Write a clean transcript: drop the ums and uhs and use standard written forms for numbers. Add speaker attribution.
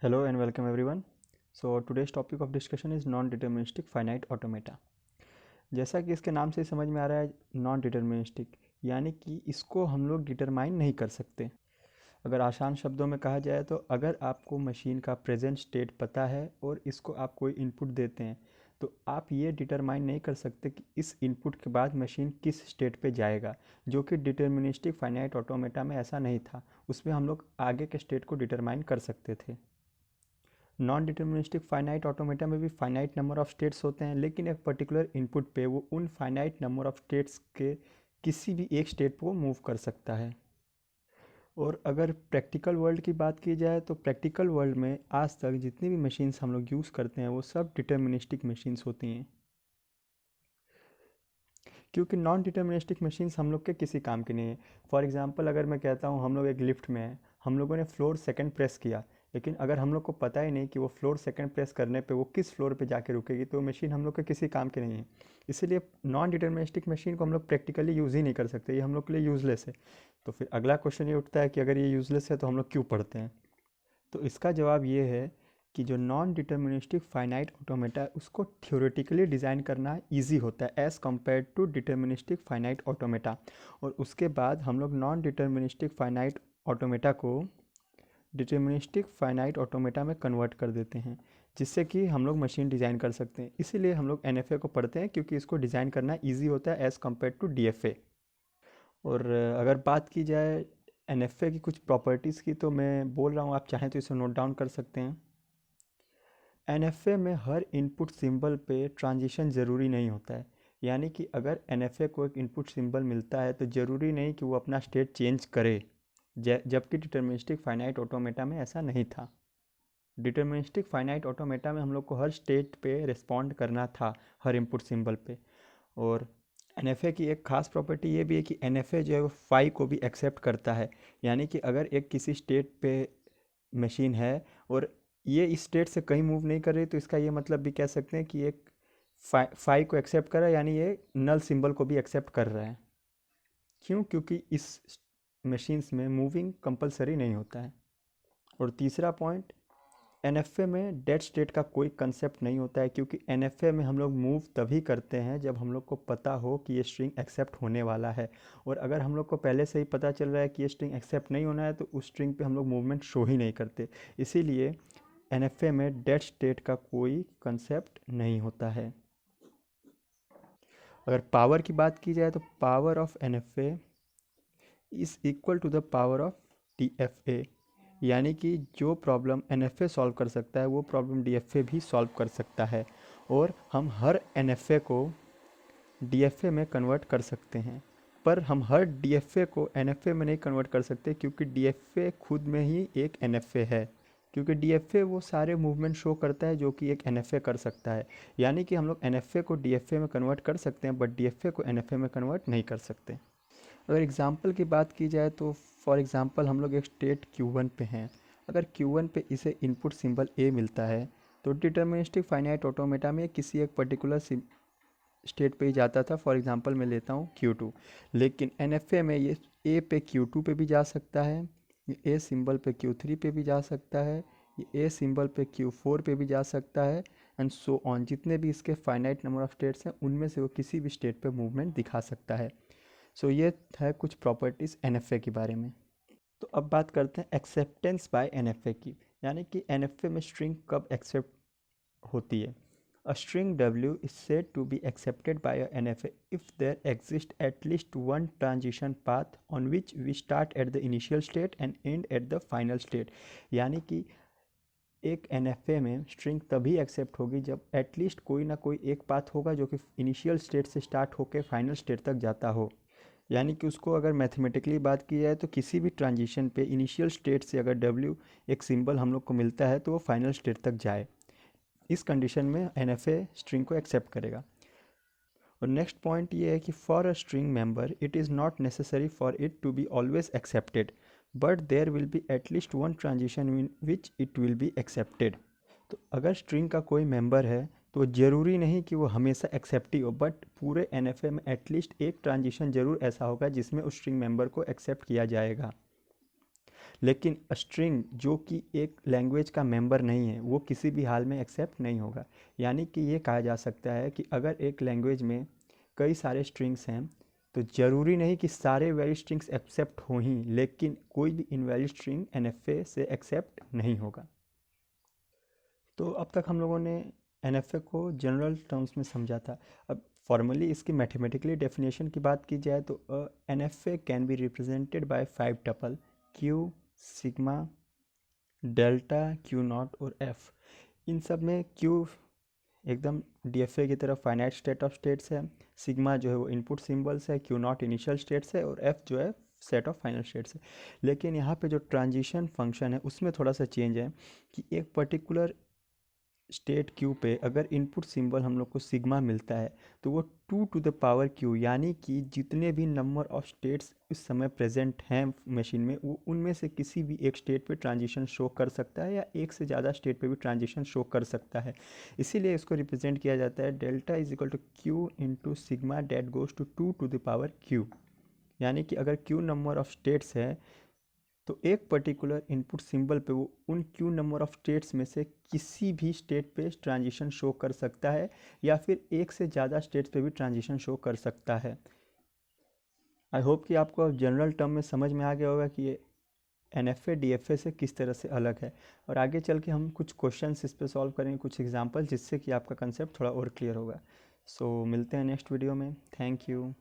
Speaker 1: Hello and welcome everyone. So today's topic of discussion is non-deterministic finite automata. जैसा कि इसके नाम से ही समझ में आ रहा है नॉन डिटर्मिनिस्टिक यानी कि इसको हम लोग डिटरमाइन नहीं कर सकते। अगर आसान शब्दों में कहा जाए तो अगर आपको मशीन का प्रेजेंट स्टेट पता है और इसको आप कोई इनपुट देते हैं तो आप ये डिटरमाइन नहीं कर सकते कि इस इनपुट के बाद मशीन किस स्टेट पे जाएगा, जो कि डिटर्मिनिस्टिक फाइनाइट ऑटोमेटा में ऐसा नहीं था। उसमें हम लोग आगे के स्टेट को डिटरमाइन कर सकते थे। नॉन डिटर्मिनिस्टिक फाइनाइट ऑटोमेटा में भी फाइनाइट नंबर ऑफ स्टेट्स होते हैं, लेकिन एक पर्टिकुलर इनपुट पे वो उन फाइनाइट नंबर ऑफ स्टेट्स के किसी भी एक स्टेट को मूव कर सकता है। और अगर प्रैक्टिकल वर्ल्ड की बात की जाए तो प्रैक्टिकल वर्ल्ड में आज तक जितनी भी मशीन्स हम लोग यूज़ करते हैं वो सब डिटर्मिनिस्टिक मशीन्स होती हैं, क्योंकि नॉन डिटर्मिनिस्टिक मशीन्स हम लोग के किसी काम की नहीं है। फॉर एग्जांपल अगर मैं कहता हूँ हम लोग एक लिफ्ट में हैं, हम लोगों ने फ्लोर सेकंड प्रेस किया, लेकिन अगर हम लोग को पता ही नहीं कि वो फ्लोर सेकंड प्रेस करने पे वो किस फ्लोर पे जाके रुकेगी तो मशीन हम लोग के किसी काम की नहीं है। इसीलिए नॉन डिटर्मिनिस्टिक मशीन को हम लोग प्रैक्टिकली यूज़ ही नहीं कर सकते, ये हम लोग के लिए यूज़लेस है। तो फिर अगला क्वेश्चन ये उठता है कि अगर ये यूज़लेस है तो हम लोग क्यों पढ़ते हैं। तो इसका जवाब ये है कि जो नॉन डिटर्मिनिस्टिक फाइनाइट ऑटोमेटा है उसको थ्योरेटिकली डिज़ाइन करना इजी होता है as compare to deterministic finite automata. और उसके बाद हम लोग नॉन डिटर्मिनिस्टिक फाइनाइट ऑटोमेटा को डिटर्मिनिस्टिक फाइनाइट ऑटोमेटा में कन्वर्ट कर देते हैं, जिससे कि हम लोग मशीन डिज़ाइन कर सकते हैं। इसीलिए हम लोग एनएफए को पढ़ते हैं, क्योंकि इसको डिज़ाइन करना ईजी होता है एज़ कम्पेयर टू डीएफए। और अगर बात की जाए एनएफए की कुछ प्रॉपर्टीज़ की तो मैं बोल रहा हूँ, आप चाहें तो इसे नोट डाउन कर सकते हैं। एनएफए में हर इनपुट सिंबल पे ट्रांजिशन ज़रूरी नहीं होता है, यानी कि अगर एनएफए को एक इनपुट सिंबल मिलता है तो ज़रूरी नहीं कि वो अपना स्टेट चेंज करे, जबकि डिटर्मिनिस्टिक फाइनाइट ऑटोमेटा में ऐसा नहीं था। डिटर्मिनिस्टिक फाइनाइट ऑटोमेटा में हम लोग को हर स्टेट पे रिस्पॉन्ड करना था, हर इनपुट सिंबल पे। और एनएफए की एक खास प्रॉपर्टी ये भी है कि एनएफए जो है वो फाई को भी एक्सेप्ट करता है, यानी कि अगर एक किसी स्टेट पे मशीन है और ये इस स्टेट से कहीं मूव नहीं कर रही तो इसका ये मतलब भी कह सकते हैं कि एक फाई को एक्सेप्ट कर रहा है, यानी ये नल सिंबल को भी एक्सेप्ट कर रहा है। क्यों? क्योंकि इस मशीन्स में मूविंग कंपलसरी नहीं होता है। और तीसरा पॉइंट, एनएफए में डेड स्टेट का कोई कंसेप्ट नहीं होता है, क्योंकि एनएफए में हम लोग मूव तभी करते हैं जब हम लोग को पता हो कि ये स्ट्रिंग एक्सेप्ट होने वाला है। और अगर हम लोग को पहले से ही पता चल रहा है कि ये स्ट्रिंग एक्सेप्ट नहीं होना है तो उस स्ट्रिंग पे हम लोग मूवमेंट शो ही नहीं करते। इसीलिए एनएफए में डेड स्टेट का कोई कंसेप्ट नहीं होता है। अगर पावर की बात की जाए तो power of NFA is equal to the power of DFA, यानी कि जो प्रॉब्लम एनएफए सॉल्व कर सकता है वो प्रॉब्लम डीएफए भी सॉल्व कर सकता है। और हम हर एनएफए को डीएफए में कन्वर्ट कर सकते हैं, पर हम हर डीएफए को एनएफए में नहीं कन्वर्ट कर सकते, क्योंकि डीएफए खुद में ही एक एनएफए है। क्योंकि डीएफए वो सारे मूवमेंट शो करता है जो कि एक एनएफए कर सकता है, यानी कि हम लोग एनएफए को डीएफए में कन्वर्ट कर सकते हैं बट डीएफए को एनएफए में कन्वर्ट नहीं कर सकते। अगर एग्ज़ाम्पल की बात की जाए तो फॉर एग्ज़ाम्पल हम लोग एक स्टेट Q1 पे हैं। अगर Q1 पे इसे इनपुट सिंबल A मिलता है तो डिटर्मिनिस्टिक फाइनाइट ऑटोमेटा में किसी एक पर्टिकुलर स्टेट पे ही जाता था। फॉर एग्ज़ाम्पल मैं लेता हूँ Q2, लेकिन NFA में ये A पे Q2 पे भी जा सकता है, ये A सिंबल पे Q3 पे भी जा सकता है, ये A सिंबल पे Q4 पे भी जा सकता है, एंड सो ऑन। जितने भी इसके फाइनाइट नंबर ऑफ स्टेट्स हैं उनमें से वो किसी भी स्टेट पे मूवमेंट दिखा सकता है। सो ये है कुछ प्रॉपर्टीज़ एनएफए के बारे में। तो अब बात करते हैं एक्सेप्टेंस बाय एनएफए की, यानी कि एनएफए में स्ट्रिंग कब एक्सेप्ट होती है। A string W is said to be accepted by a NFA if there exists at least one transition path on which we start at the initial state and end at the final state। यानी कि एक NFA में string तभी accept होगी जब at least कोई ना कोई एक पाथ होगा जो कि इनिशियल स्टेट से स्टार्ट होकर फाइनल स्टेट तक जाता हो। यानी कि उसको अगर मैथमेटिकली बात की जाए तो किसी भी ट्रांजिशन पे इनिशियल स्टेट से अगर W एक सिंबल हम लोग को मिलता है तो वो फाइनल स्टेट तक जाए। इस कंडीशन में एनएफए स्ट्रिंग को एक्सेप्ट करेगा। और नेक्स्ट पॉइंट ये है कि for a string member it is not necessary for it to be always accepted, but there will be at least one transition in which it will be accepted. तो अगर string का कोई member है तो ज़रूरी नहीं कि वो हमेशा एक्सेप्ट ही हो, बट पूरे एनएफए में एटलीस्ट एक ट्रांजिशन ज़रूर ऐसा होगा जिसमें उस स्ट्रिंग मेंबर को एक्सेप्ट किया जाएगा। लेकिन स्ट्रिंग जो कि एक लैंग्वेज का मेंबर नहीं है वो किसी भी हाल में एक्सेप्ट नहीं होगा। यानी कि ये कहा जा सकता है कि अगर एक लैंग्वेज में कई सारे स्ट्रिंग्स हैं तो ज़रूरी नहीं कि सारे वैलिड स्ट्रिंग्स एक्सेप्ट हों ही, लेकिन कोई भी इनवैलिड स्ट्रिंग NFA से एक्सेप्ट नहीं होगा। तो अब तक हम लोगों ने NFA को जनरल टर्म्स में समझा था। अब फॉर्मली इसकी मैथमेटिकली डेफिनेशन की बात की जाए तो NFA can be represented by 5 tuple Q, sigma, delta, Q not और F। इन सब में Q एकदम DFA की तरफ फाइनाइट स्टेट ऑफ स्टेट्स है, सिग्मा जो है वो इनपुट सिंबल्स है, Q नॉट इनिशियल स्टेट्स है और F जो है सेट ऑफ फाइनल स्टेट्स है। लेकिन यहाँ पे जो ट्रांजिशन फंक्शन है उसमें थोड़ा सा चेंज है कि एक पर्टिकुलर स्टेट क्यू पे अगर इनपुट सिंबल हम लोग को सिग्मा मिलता है तो वो 2 to the power Q, यानी कि जितने भी नंबर ऑफ स्टेट्स इस समय प्रेजेंट हैं मशीन में वो उनमें से किसी भी एक स्टेट पे ट्रांजिशन शो कर सकता है या एक से ज़्यादा स्टेट पे भी ट्रांजिशन शो कर सकता है। इसीलिए इसको रिप्रेजेंट किया जाता है delta is equal to Q into sigma that goes to 2 to the power Q। यानी कि अगर Q नंबर ऑफ स्टेट्स है तो एक पर्टिकुलर इनपुट सिंबल पे वो उन Q नंबर ऑफ स्टेट्स में से किसी भी स्टेट पे ट्रांजिशन शो कर सकता है या फिर एक से ज़्यादा स्टेट्स पे भी ट्रांजिशन शो कर सकता है। आई होप कि आपको अब जनरल टर्म में समझ में आ गया होगा कि ये NFA DFA से किस तरह से अलग है। और आगे चल के हम कुछ क्वेश्चंस इस पे सॉल्व करेंगे, कुछ एग्जांपल, जिससे कि आपका कंसेप्ट थोड़ा और क्लियर होगा। सो मिलते हैं नेक्स्ट वीडियो में। Thank you.